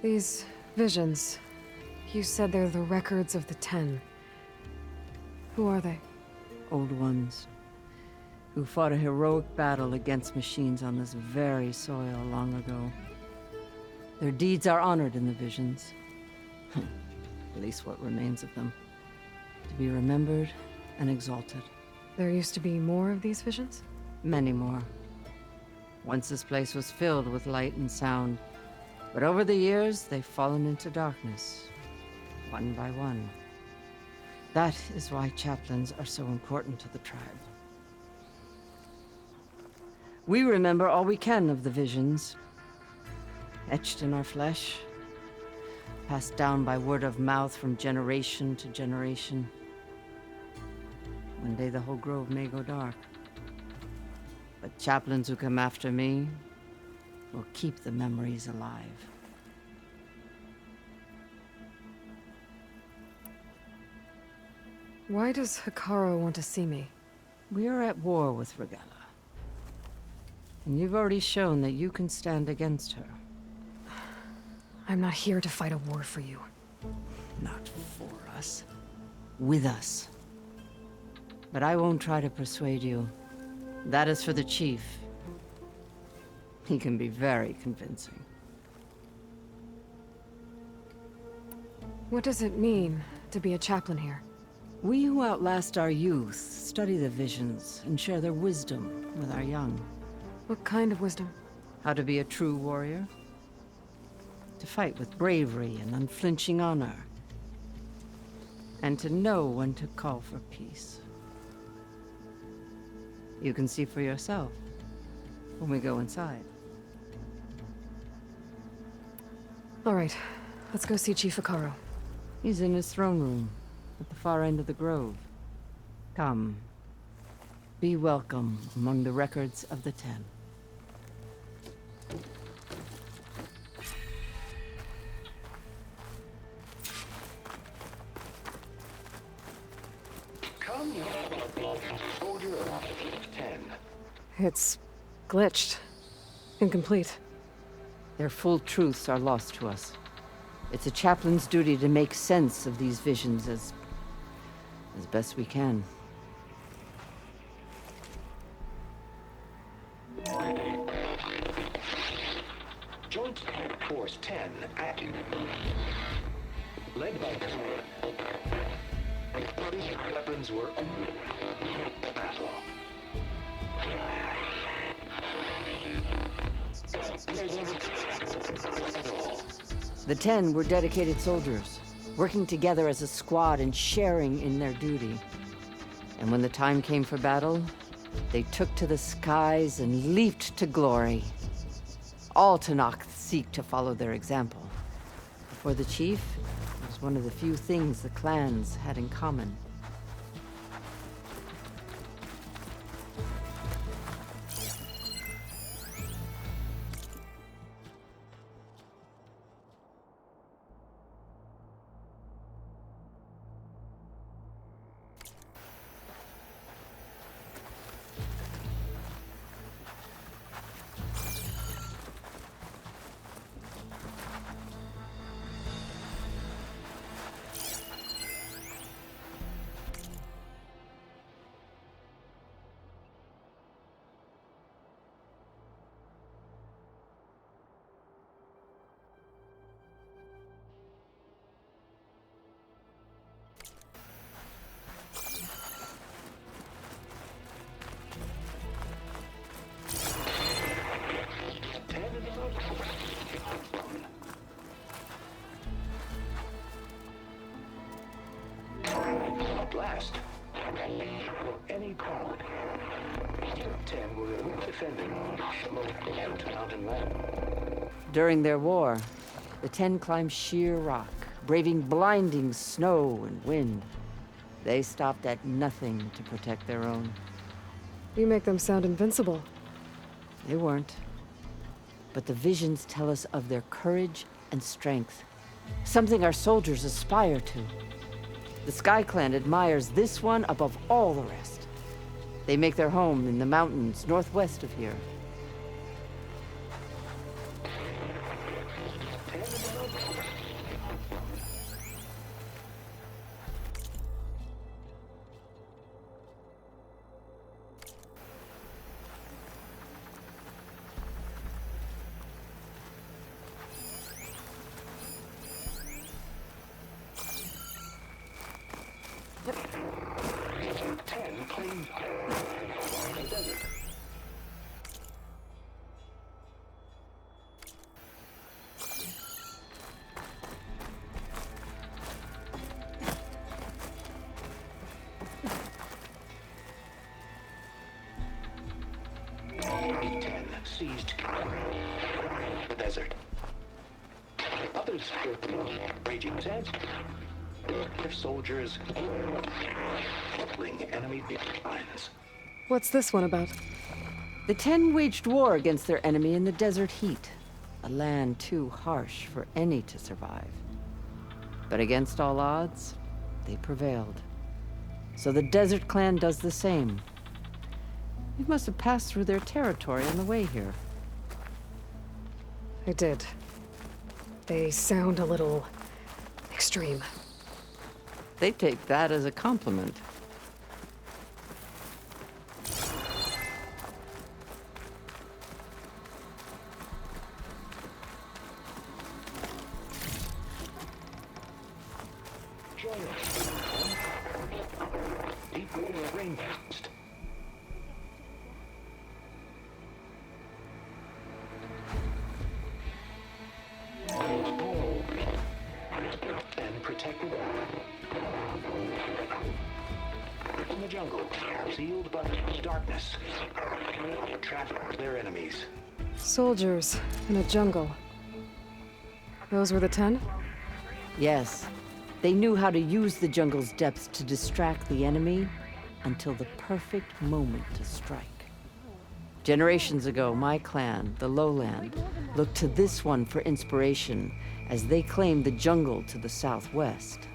These visions, you said they're the records of the Ten. Who are they? Old ones, who fought a heroic battle against machines on this very soil long ago. Their deeds are honored in the visions. At least what remains of them. To be remembered and exalted. There used to be more of these visions? Many more. Once this place was filled with light and sound, but over the years, they've fallen into darkness, one by one. That is why chaplains are so important to the tribe. We remember all we can of the visions, etched in our flesh, passed down by word of mouth from generation to generation. One day the whole grove may go dark. But chaplains who come after me will keep the memories alive. Why does Hekarro want to see me? We are at war with Regalla. And you've already shown that you can stand against her. I'm not here to fight a war for you. Not for us. With us. But I won't try to persuade you. That is for the chief. He can be very convincing. What does it mean to be a chaplain here? We who outlast our youth study the visions and share their wisdom with our young. What kind of wisdom? How to be a true warrior. To fight with bravery and unflinching honor. And to know when to call for peace. You can see for yourself when we go inside. All right, let's go see Chief Hekarro. He's in his throne room at the far end of the grove. Come. Be welcome among the records of the Ten. Come, soldier of 10. It's glitched. Incomplete. Their full truths are lost to us. It's a chaplain's duty to make sense of these visions as best we can. Joint Force 10 active. Led by weapons were battle. The Ten were dedicated soldiers, working together as a squad and sharing in their duty. And when the time came for battle, they took to the skies and leaped to glory. All Tenakth seek to follow their example. For the chief, it was one of the few things the clans had in common. Blast. For any call. 10 were defending mountain land. During their war, the Ten climbed sheer rock, braving blinding snow and wind. They stopped at nothing to protect their own. You make them sound invincible. They weren't. But the visions tell us of their courage and strength, something our soldiers aspire to. The Sky Clan admires this one above all the rest. They make their home in the mountains northwest of here. Ten claimed the desert. Ten seized the desert. Others raging sands. Their soldiers pulling enemy lines. What's this one about? The Ten waged war against their enemy in the desert heat, a land too harsh for any to survive. But against all odds, they prevailed. So the Desert Clan does the same. You must have passed through their territory on the way here. I did. They sound a little extreme. They take that as a compliment. Join us. Deep water rainforest. And protected in the jungle, sealed by darkness. Trap their enemies. Soldiers in a jungle. Those were the 10? Yes, they knew how to use the jungle's depths to distract the enemy until the perfect moment to strike. Generations ago, my clan, the Lowland, looked to this one for inspiration as they claimed the jungle to the southwest.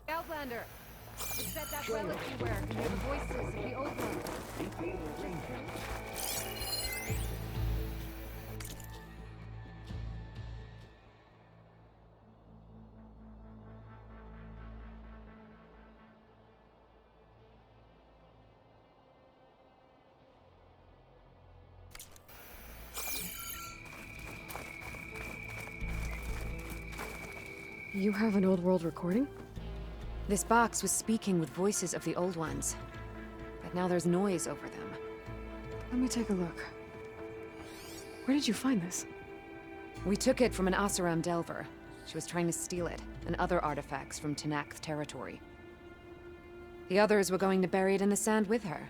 Outlander! It's that relic you wear can hear the voices of the old ones. Deep water rainforest. You have an old world recording? This box was speaking with voices of the old ones, but now there's noise over them. Let me take a look. Where did you find this? We took it from an Oseram Delver. She was trying to steal it, and other artifacts from Tenakth territory. The others were going to bury it in the sand with her,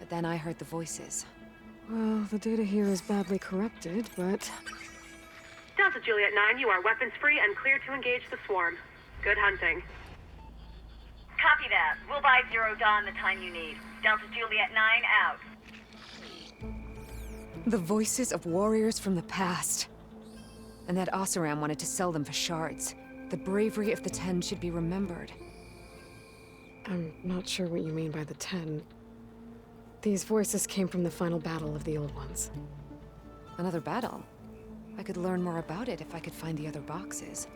but then I heard the voices. Well, the data here is badly corrupted, but... Delta Juliet 9, you are weapons-free and clear to engage the swarm. Good hunting. Copy that. We'll buy Zero Dawn the time you need. Delta Juliet 9 out. The voices of warriors from the past. And that Oseram wanted to sell them for shards. The bravery of the 10 should be remembered. I'm not sure what you mean by the 10. These voices came from the final battle of the Old Ones. Another battle? I could learn more about it if I could find the other boxes.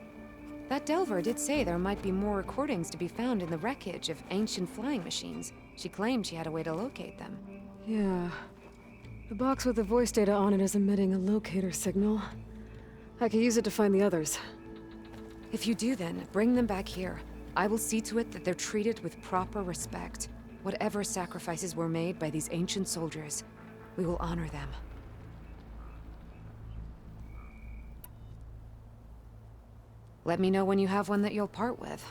That Delver did say there might be more recordings to be found in the wreckage of ancient flying machines. She claimed she had a way to locate them. Yeah. The box with the voice data on it is emitting a locator signal. I could use it to find the others. If you do then, bring them back here. I will see to it that they're treated with proper respect. Whatever sacrifices were made by these ancient soldiers, we will honor them. Let me know when you have one that you'll part with.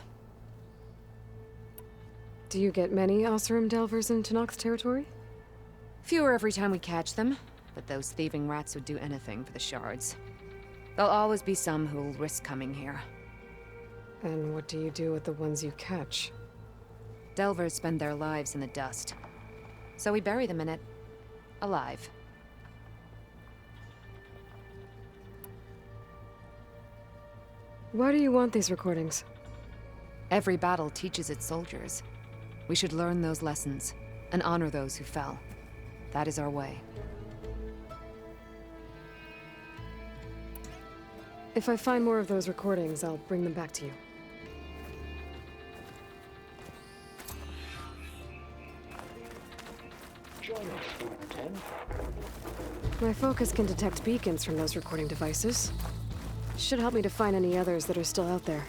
Do you get many Oseram Delvers in Tenakth territory? Fewer every time we catch them, but those thieving rats would do anything for the shards. There'll always be some who'll risk coming here. And what do you do with the ones you catch? Delvers spend their lives in the dust. So we bury them in it, alive. Why do you want these recordings? Every battle teaches its soldiers. We should learn those lessons, and honor those who fell. That is our way. If I find more of those recordings, I'll bring them back to you. Join us, Group 10. My focus can detect beacons from those recording devices. Should help me to find any others that are still out there.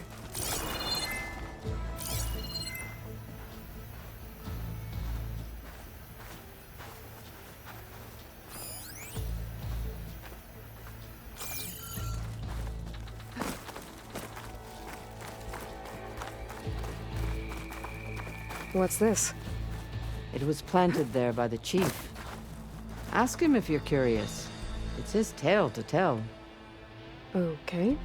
What's this? It was planted there by the chief. Ask him if you're curious. It's his tale to tell. Okay.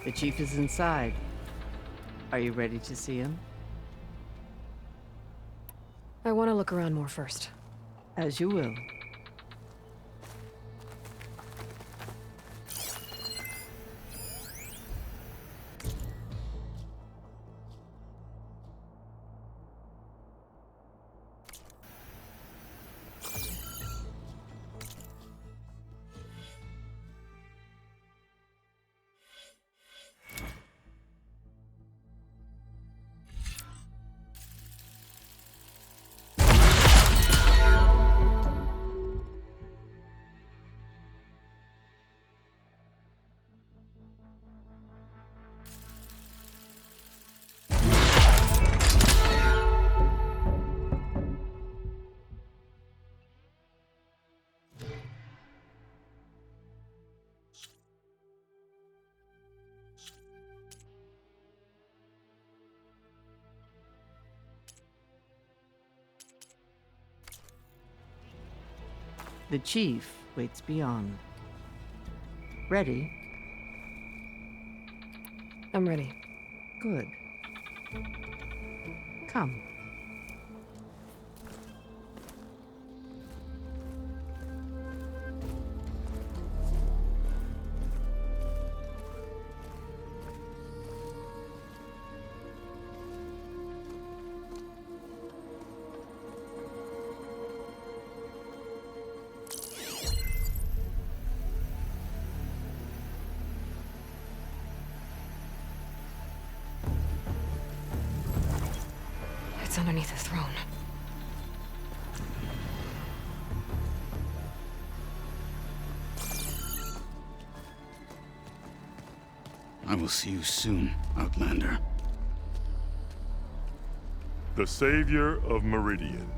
The chief is inside. Are you ready to see him? I want to look around more first. As you will. The chief waits beyond. Ready? I'm ready. Good. Come. It's underneath the throne. I will see you soon, Outlander. The savior of Meridian.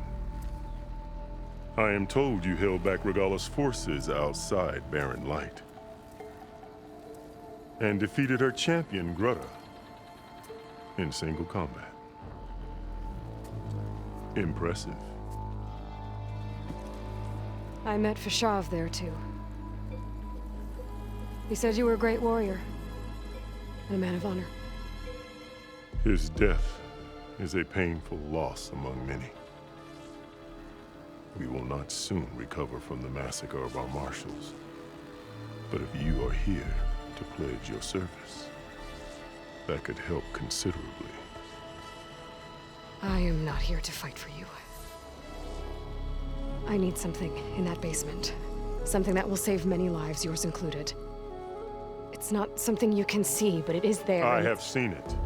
I am told you held back Regalla's forces outside Barren Light. And defeated her champion, Grutta, in single combat. Impressive. I met Fashav there, too. He said you were a great warrior. And a man of honor. His death is a painful loss among many. We will not soon recover from the massacre of our marshals. But if you are here to pledge your service, that could help considerably. I am not here to fight for you. I need something in that basement. Something that will save many lives, yours included. It's not something you can see, but it is there. I have seen it.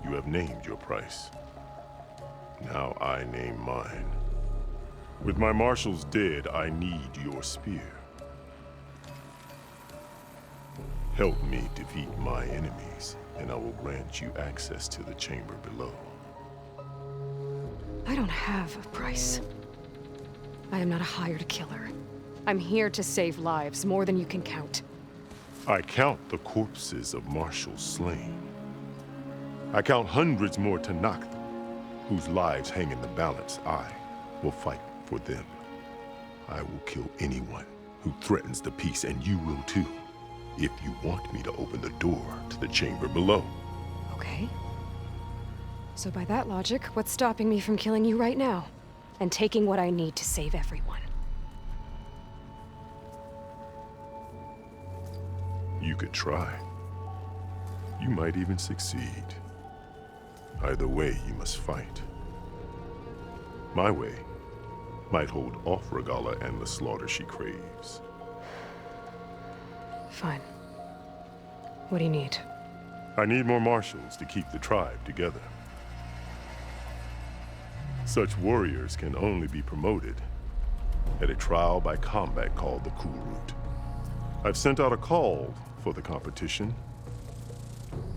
You have named your price. Now I name mine. With my marshals dead, I need your spear. Help me defeat my enemies, and I will grant you access to the chamber below. I don't have a price. I am not a hired killer. I'm here to save lives, more than you can count. I count the corpses of marshals slain. I count hundreds more Tenakth, whose lives hang in the balance. I will fight for them. I will kill anyone who threatens the peace, and you will too, if you want me to open the door to the chamber below. Okay. So by that logic, what's stopping me from killing you right now? and taking what I need to save everyone. You could try. You might even succeed. Either way, you must fight. My way might hold off Regalla and the slaughter she craves. Fine. What do you need? I need more marshals to keep the tribe together. Such warriors can only be promoted at a trial by combat called the Kulrut. I've sent out a call for the competition,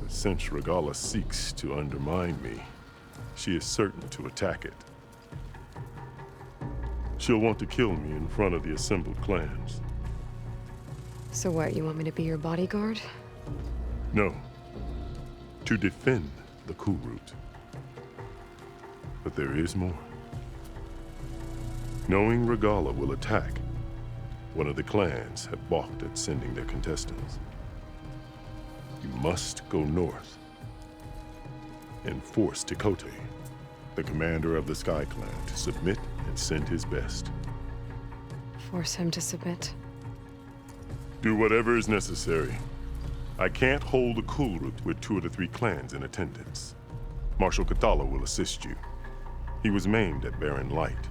but since Regalla seeks to undermine me, she is certain to attack it. She'll want to kill me in front of the assembled clans. So what, you want me to be your bodyguard? No, to defend the Kulrut. But there is more. Knowing Regalla will attack, one of the clans have balked at sending their contestants. You must go north and force Tekote, the commander of the Sky Clan, to submit and send his best. Force him to submit? Do whatever is necessary. I can't hold the Kulrut with 2 of the 3 clans in attendance. Marshal Kotallo will assist you. He was maimed at Barren Light,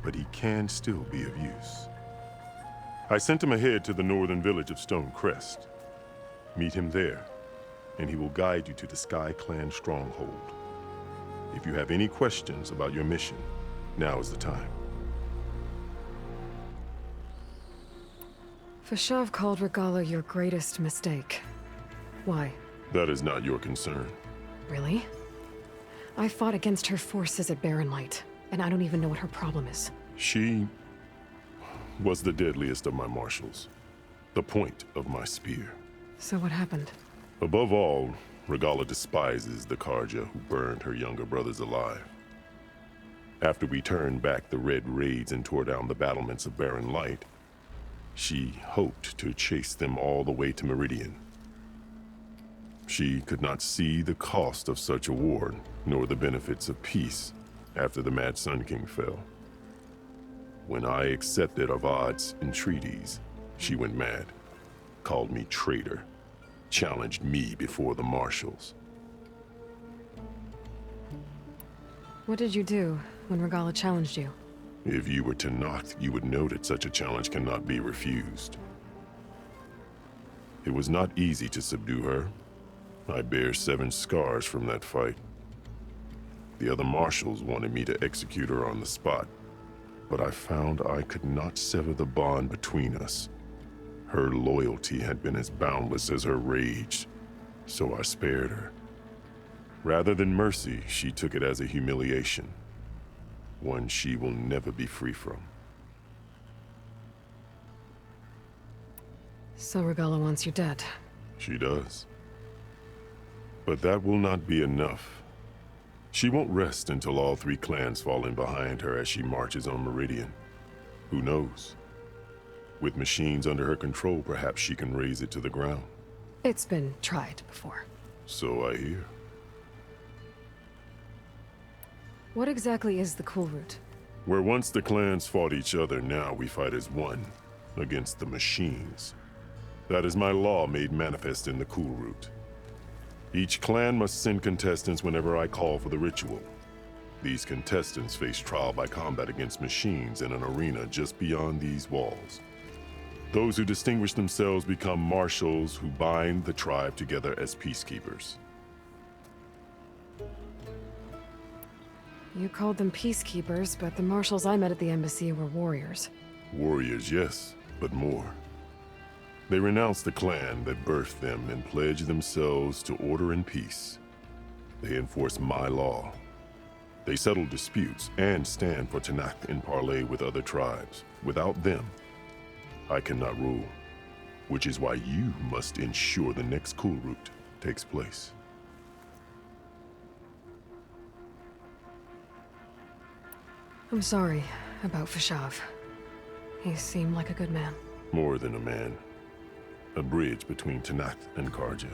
but he can still be of use. I sent him ahead to the northern village of Stone Crest. Meet him there, and he will guide you to the Sky Clan stronghold. If you have any questions about your mission, now is the time. Fashav called Regalla your greatest mistake. Why? That is not your concern. Really? I fought against her forces at Barren Light, and I don't even know what her problem is. She was the deadliest of my marshals, the point of my spear. So what happened? Above all, Regalla despises the Carja who burned her younger brothers alive. After we turned back the Red Raids and tore down the battlements of Barren Light, she hoped to chase them all the way to Meridian. She could not see the cost of such a war, nor the benefits of peace after the Mad Sun King fell. When I accepted Avad's entreaties, she went mad, called me traitor, challenged me before the marshals. What did you do when Regalla challenged you? If you were Tenakth, you would know that such a challenge cannot be refused. It was not easy to subdue her. I bear 7 scars from that fight. The other marshals wanted me to execute her on the spot, but I found I could not sever the bond between us. Her loyalty had been as boundless as her rage, so I spared her. Rather than mercy, she took it as a humiliation, one she will never be free from. So Regalla wants you dead. She does. But that will not be enough. She won't rest until all 3 clans fall in behind her as she marches on Meridian. Who knows? With machines under her control, perhaps she can raze it to the ground. It's been tried before. So I hear. What exactly is the Kulrut? Where once the clans fought each other, now we fight as one, against the machines. That is my law made manifest in the Kulrut. Each clan must send contestants whenever I call for the ritual. These contestants face trial by combat against machines in an arena just beyond these walls. Those who distinguish themselves become marshals who bind the tribe together as peacekeepers. You called them peacekeepers, but the marshals I met at the embassy were warriors. Warriors, yes, but more. They renounce the clan that birthed them and pledge themselves to order and peace. They enforce my law. They settle disputes and stand for Tenakth in parley with other tribes. Without them, I cannot rule, which is why you must ensure the next Kulrut takes place. I'm sorry about Fashav. He seemed like a good man. More than a man. A bridge between Tenakth and Carja.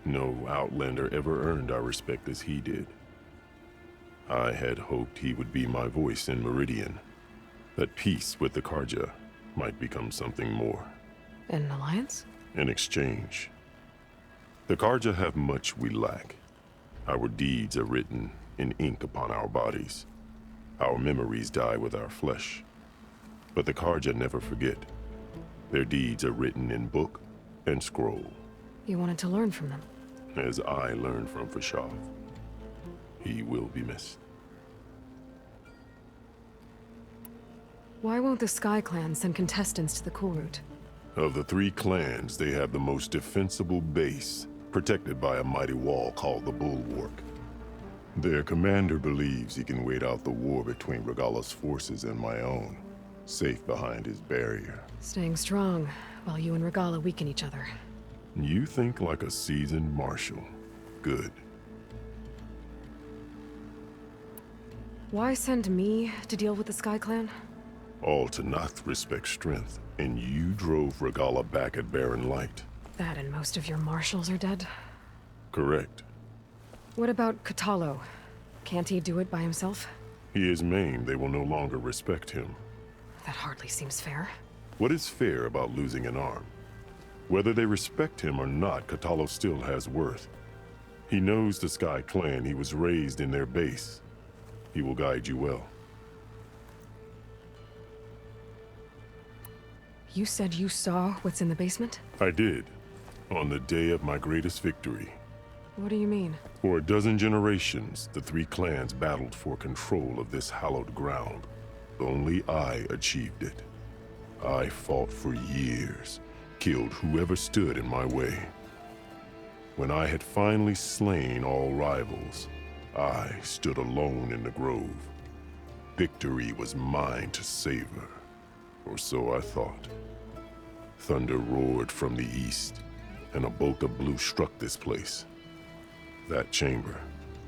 No Outlander ever earned our respect as he did. I had hoped he would be my voice in Meridian, that peace with the Carja might become something more. An alliance? In exchange, the Carja have much we lack. Our deeds are written in ink upon our bodies. Our memories die with our flesh. But the Carja never forget. Their deeds are written in book and scroll. You wanted to learn from them. As I learned from Fashav. He will be missed. Why won't the Sky Clan send contestants to the Cool Route? Of the 3 clans, they have the most defensible base, protected by a mighty wall called the Bulwark. Their commander believes he can wait out the war between Regalla's forces and my own, safe behind his barrier. Staying strong, while you and Regalla weaken each other. You think like a seasoned marshal. Good. Why send me to deal with the Sky Clan? All Tenakth respect strength, and you drove Regalla back at Barren Light. That and most of your marshals are dead? Correct. What about Kotallo? Can't he do it by himself? He is maimed. They will no longer respect him. That hardly seems fair. What is fair about losing an arm? Whether they respect him or not, Kotallo still has worth. He knows the Sky Clan. He was raised in their base. He will guide you well. You said you saw what's in the basement? I did, on the day of my greatest victory. What do you mean? For a dozen generations, the 3 clans battled for control of this hallowed ground. Only I achieved it. I fought for years, killed whoever stood in my way. When I had finally slain all rivals, I stood alone in the grove. Victory was mine to savor, or so I thought. Thunder roared from the east, and a bolt of blue struck this place. That chamber.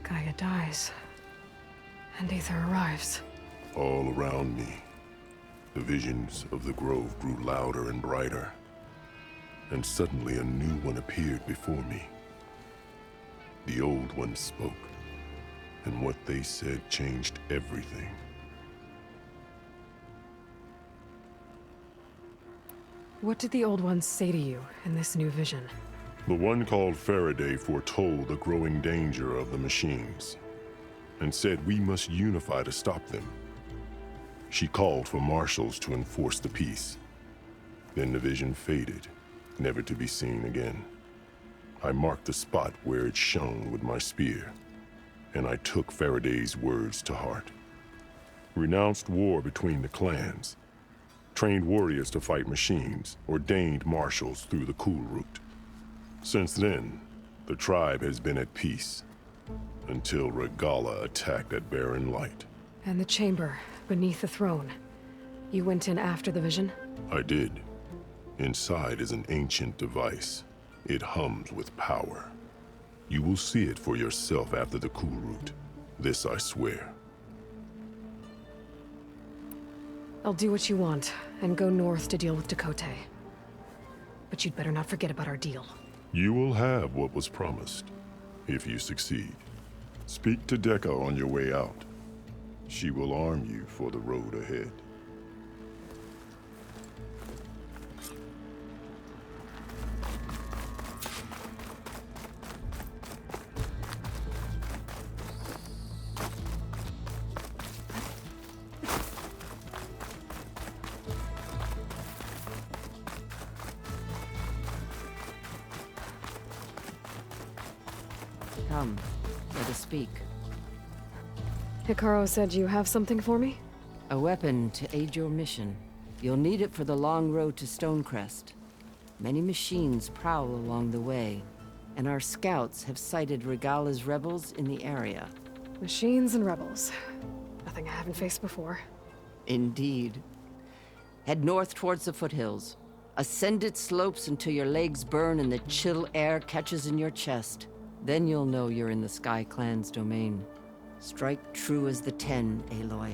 Gaia dies, and Aether arrives. All around me, the visions of the grove grew louder and brighter, and suddenly a new one appeared before me. The old one spoke, and what they said changed everything. What did the old ones say to you in this new vision? The one called Faraday foretold the growing danger of the machines, and said we must unify to stop them. She called for marshals to enforce the peace. Then the vision faded, never to be seen again. I marked the spot where it shone with my spear, and I took Faraday's words to heart. Renounced war between the clans, trained warriors to fight machines, ordained marshals through the Cool Route. Since then, the tribe has been at peace, until Regalla attacked at Barren Light. And the chamber, beneath the throne. You went in after the vision? I did. Inside is an ancient device. It hums with power. You will see it for yourself after the Cool Route. This I swear. I'll do what you want, and go north to deal with Dakotay. But you'd better not forget about our deal. You will have what was promised, if you succeed. Speak to Dekka on your way out. She will arm you for the road ahead. Come, let us speak. Hikaru said you have something for me? A weapon to aid your mission. You'll need it for the long road to Stonecrest. Many machines prowl along the way, and our scouts have sighted Regalla's rebels in the area. Machines and rebels. Nothing I haven't faced before. Indeed. Head north towards the foothills. Ascend its slopes until your legs burn and the chill air catches in your chest. Then you'll know you're in the Sky Clan's domain. Strike true as the 10, Aloy.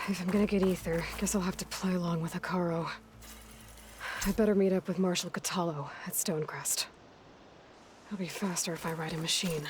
If I'm gonna get Aether, guess I'll have to play along with Hikaru. I better meet up with Marshal Kotallo at Stonecrest. It'll be faster if I ride a machine.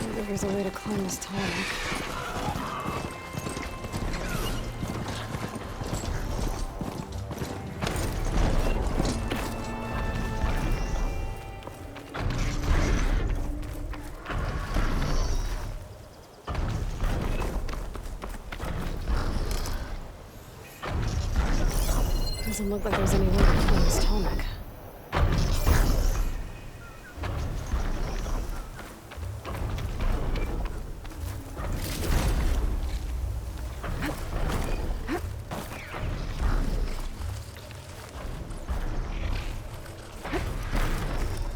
Maybe there's a way to climb this tarmac. Doesn't look like there's any way to climb this tarmac.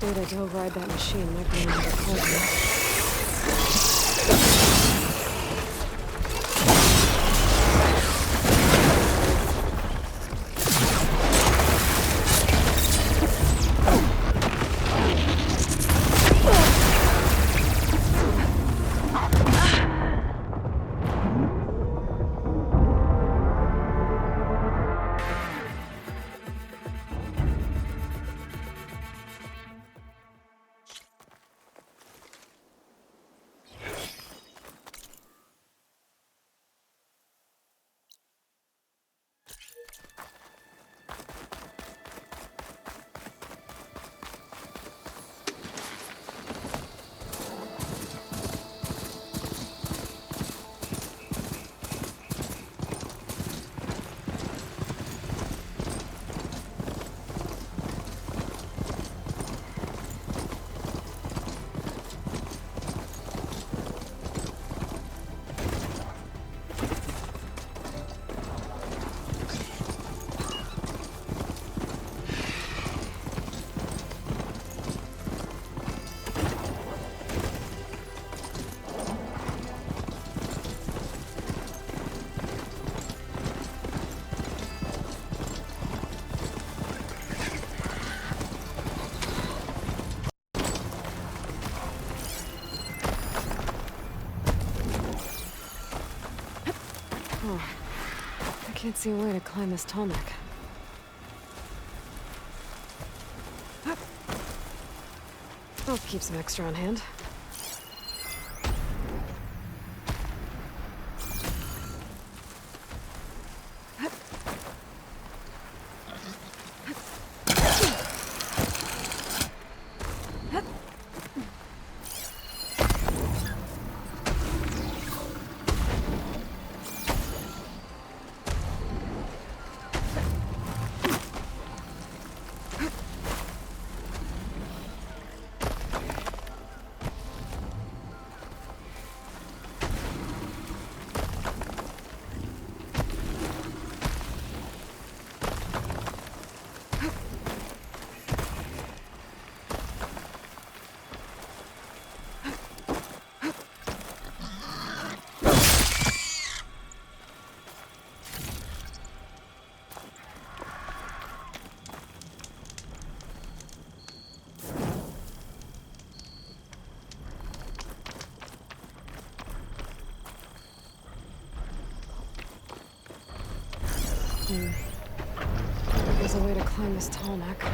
Data to override that machine might be another coordinate. I can't see a way to climb this tarmac. I'll keep some extra on hand. There's a way to climb this tarmac.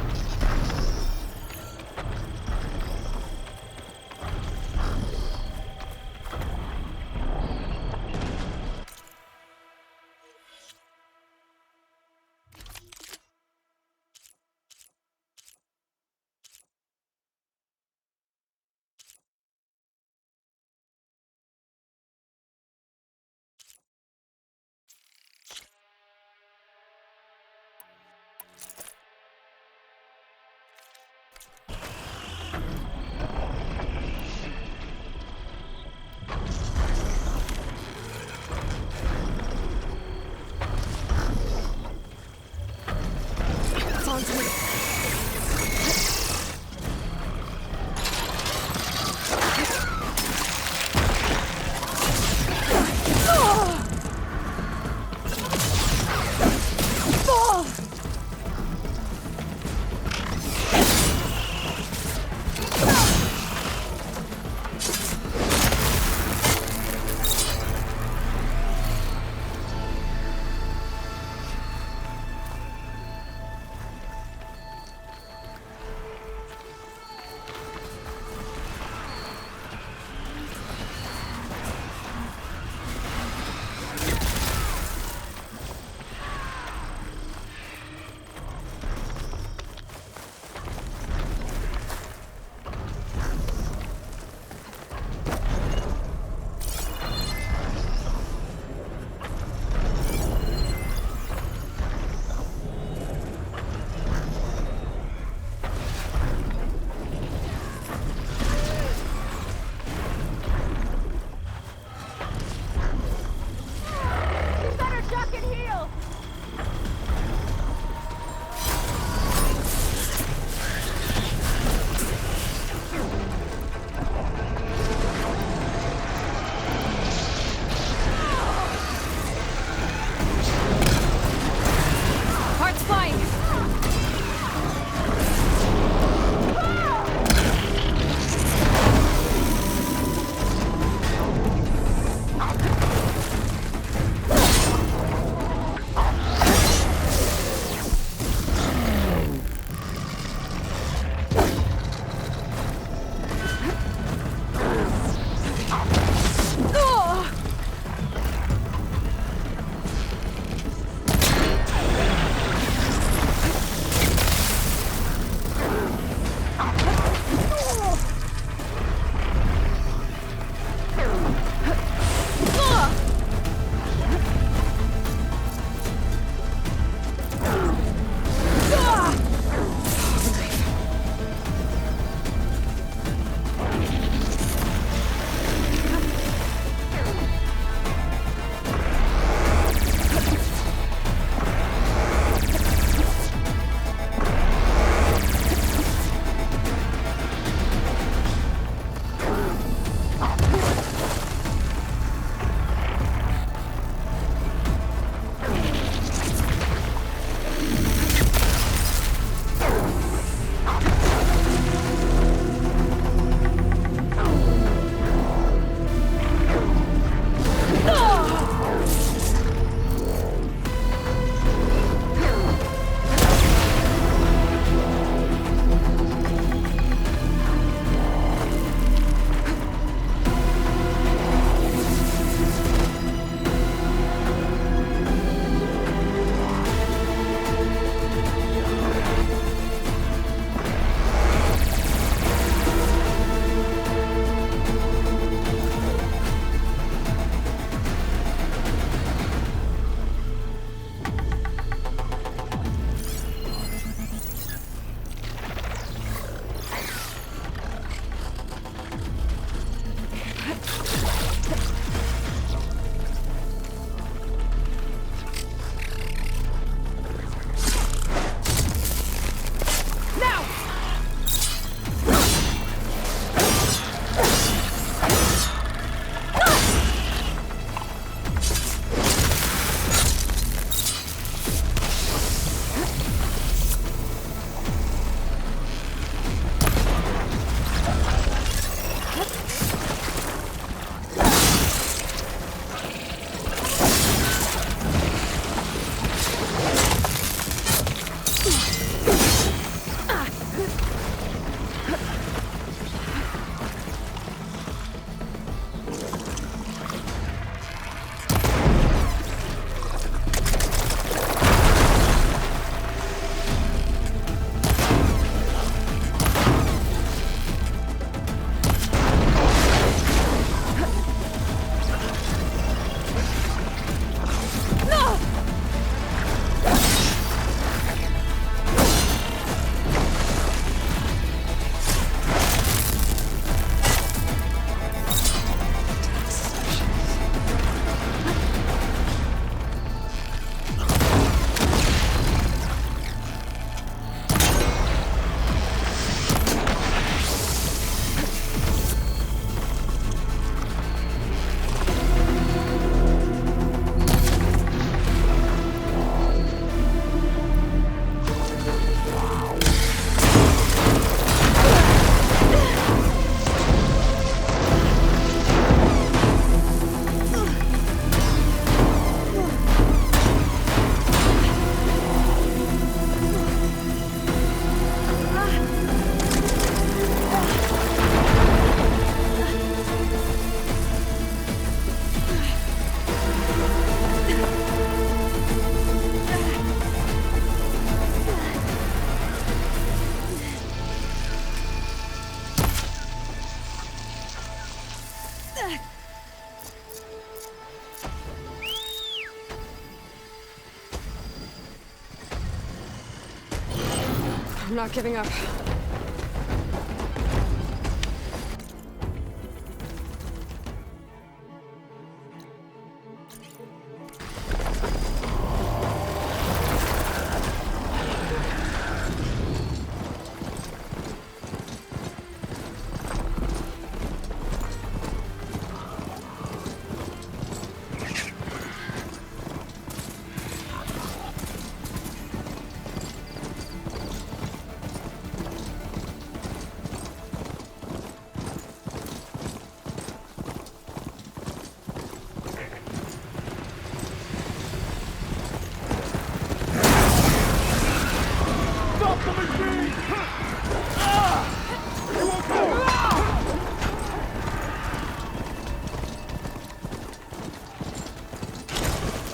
I'm not giving up.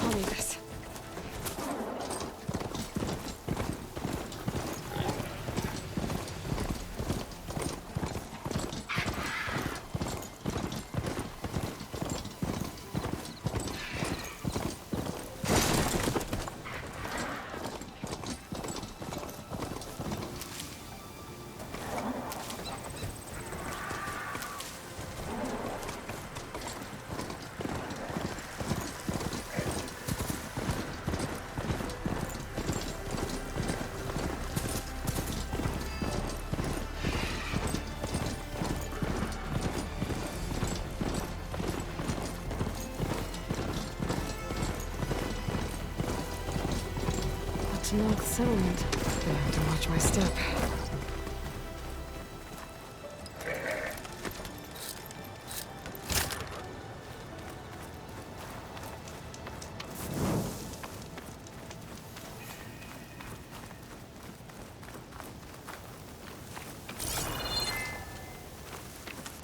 I'll need this. Knock settlement. Gonna have to watch my step.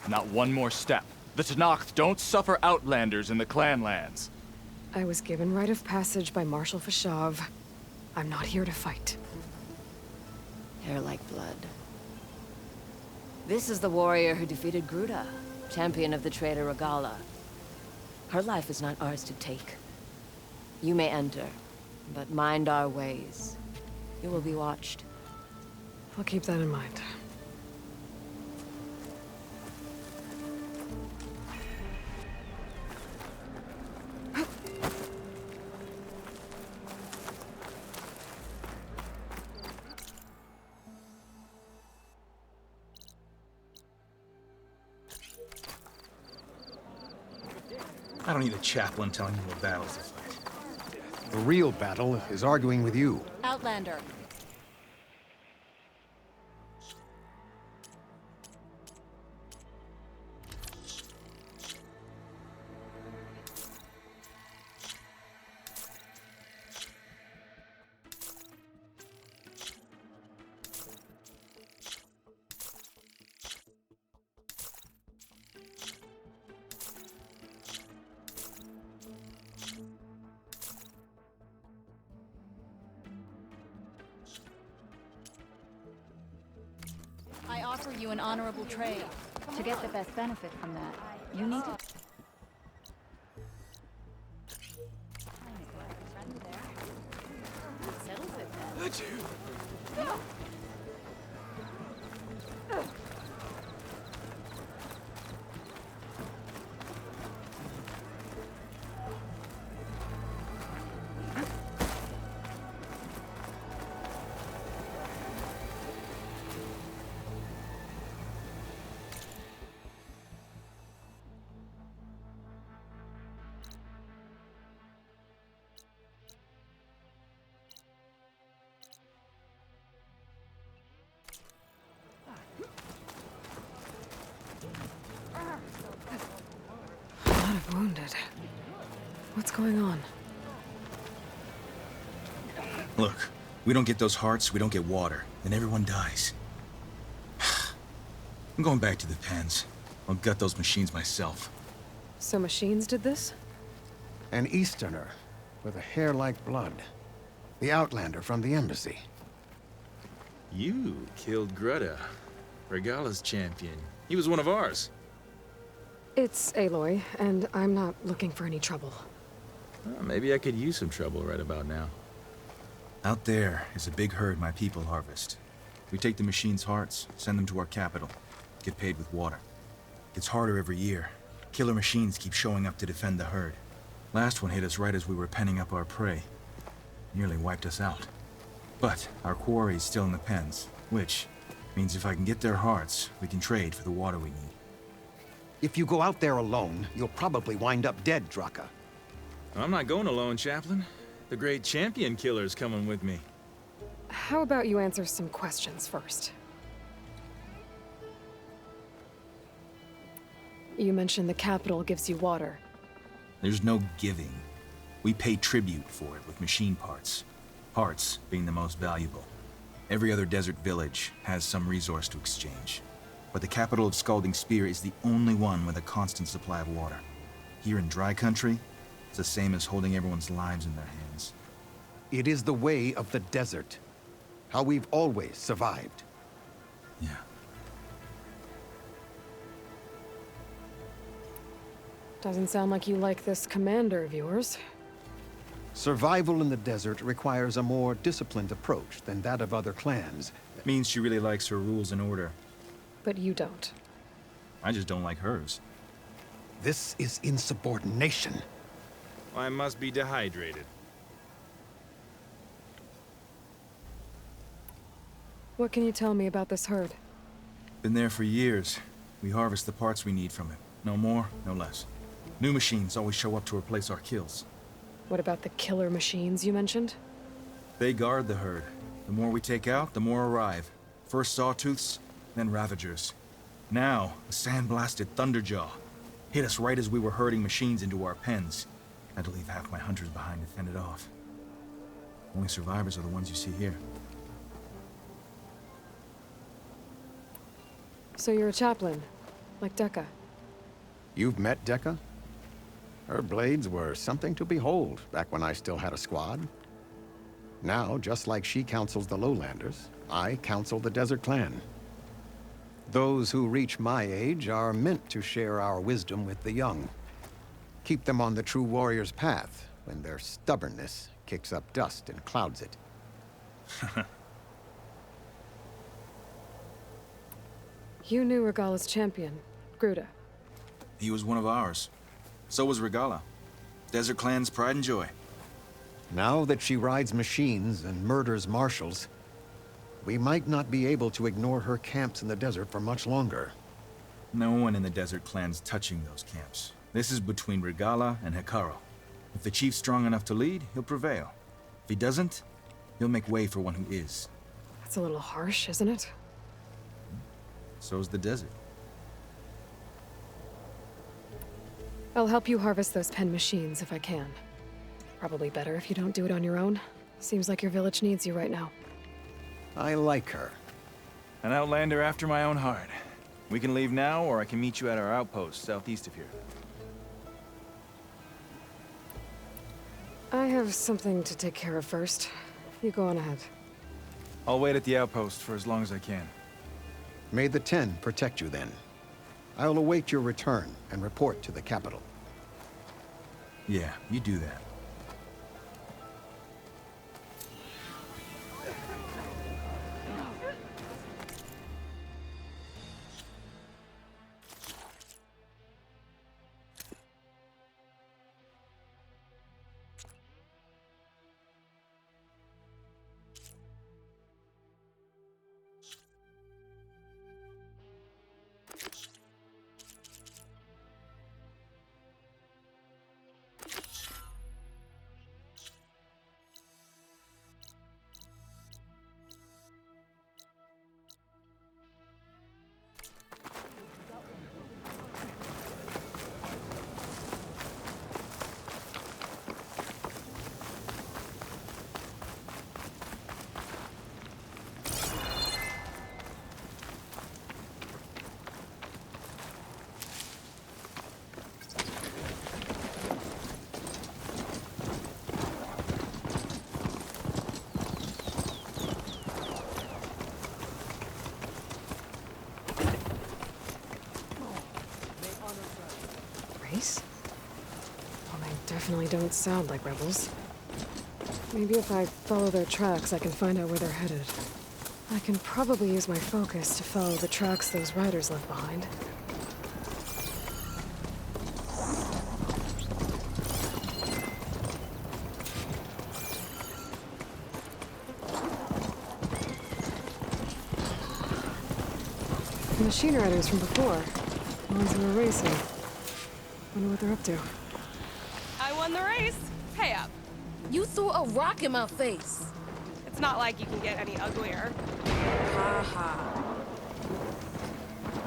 Not one more step. The Tenakth don't suffer outlanders in the clan lands. I was given rite of passage by Marshal Fashav. I'm not here to fight. Hair like blood. This is the warrior who defeated Gruta, champion of the traitor Regala. Her life is not ours to take. You may enter, but mind our ways. You will be watched. I'll keep that in mind. I don't need a chaplain telling me what battles to fight. The real battle is arguing with you. Outlander. I offer you an honorable trade. To get the best benefit from that, you need to... Settles it then. Wounded. What's going on? Look, we don't get those hearts, we don't get water, then everyone dies. I'm going back to the pens. I'll gut those machines myself. So machines did this? An Easterner with a hair like blood. The Outlander from the embassy. You killed Greta, Regala's champion. He was one of ours. It's Aloy, and I'm not looking for any trouble. Well, maybe I could use some trouble right about now. Out there is a big herd my people harvest. We take the machine's hearts, send them to our capital, get paid with water. It's harder every year. Killer machines keep showing up to defend the herd. Last one hit us right as we were penning up our prey. Nearly wiped us out. But our quarry is still in the pens, which means if I can get their hearts, we can trade for the water we need. If you go out there alone, you'll probably wind up dead, Draka. I'm not going alone, Chaplain. The great champion killer's coming with me. How about you answer some questions first? You mentioned the capital gives you water. There's no giving. We pay tribute for it with machine parts. Parts being the most valuable. Every other desert village has some resource to exchange. But the capital of Scalding Spear is the only one with a constant supply of water. Here in dry country, it's the same as holding everyone's lives in their hands. It is the way of the desert. How we've always survived. Yeah. Doesn't sound like you like this commander of yours. Survival in the desert requires a more disciplined approach than that of other clans. It means she really likes her rules and order. But you don't. I just don't like hers. This is insubordination. I must be dehydrated. What can you tell me about this herd? Been there for years. We harvest the parts we need from it. No more, no less. New machines always show up to replace our kills. What about the killer machines you mentioned? They guard the herd. The more we take out, the more arrive. First Sawtooths, then Ravagers. Now, a sandblasted Thunderjaw. Hit us right as we were herding machines into our pens. Had to leave half my hunters behind to fend it off. Only survivors are the ones you see here. So you're a chaplain, like Dekka. You've met Dekka? Her blades were something to behold back when I still had a squad. Now, just like she counsels the Lowlanders, I counsel the Desert Clan. Those who reach my age are meant to share our wisdom with the young. Keep them on the true warrior's path when their stubbornness kicks up dust and clouds it. You knew Regala's champion, Gruda. He was one of ours. So was Regala. Desert Clan's pride and joy. Now that she rides machines and murders marshals, we might not be able to ignore her camps in the desert for much longer. No one in the Desert Clan's touching those camps. This is between Regala and Hekarro. If the chief's strong enough to lead, he'll prevail. If he doesn't, he'll make way for one who is. That's a little harsh, isn't it? So's the desert. I'll help you harvest those pen machines if I can. Probably better if you don't do it on your own. Seems like your village needs you right now. I like her. An outlander after my own heart. We can leave now, or I can meet you at our outpost southeast of here. I have something to take care of first. You go on ahead. I'll wait at the outpost for as long as I can. May the Ten protect you then. I'll await your return and report to the capital. Yeah, you do that. Well, they definitely don't sound like rebels. Maybe if I follow their tracks, I can find out where they're headed. I can probably use my focus to follow the tracks those riders left behind. The machine riders from before. The ones who were racing. Wonder what they're up to. I won the race. Pay up. You threw a rock in my face. It's not like you can get any uglier. Ha ha.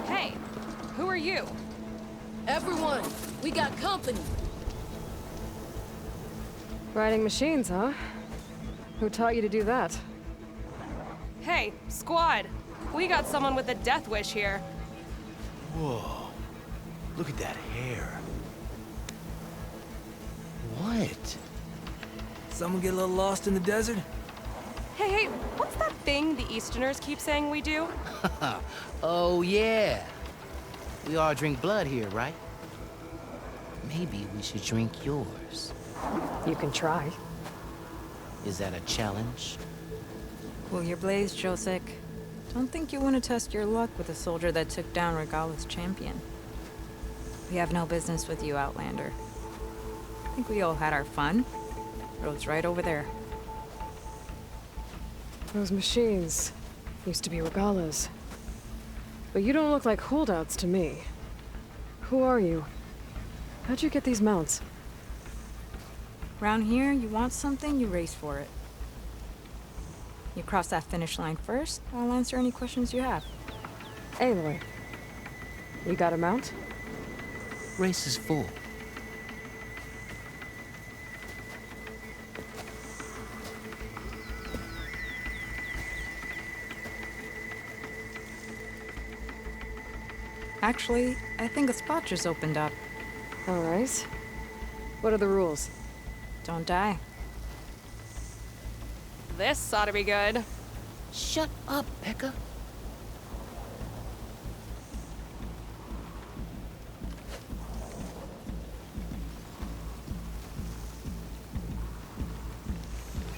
Hey, who are you? Everyone, we got company. Riding machines, huh? Who taught you to do that? Hey, squad. We got someone with a death wish here. Whoa. Look at that hair. What? Someone get a little lost in the desert? Hey, what's that thing the Easterners keep saying we do? Oh, yeah. We all drink blood here, right? Maybe we should drink yours. You can try. Is that a challenge? Cool your blaze, Josek. Don't think you want to test your luck with a soldier that took down Regala's champion. We have no business with you, Outlander. I think we all had our fun. Road's right over there. Those machines used to be Regala's. But you don't look like holdouts to me. Who are you? How'd you get these mounts? Around here, you want something, you race for it. You cross that finish line first, I'll answer any questions you have. Aloy, you got a mount? Race is full. Actually, I think a spot just opened up. All right. What are the rules? Don't die. This ought to be good. Shut up, Becca.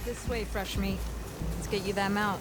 This way, fresh meat. Let's get you that mount.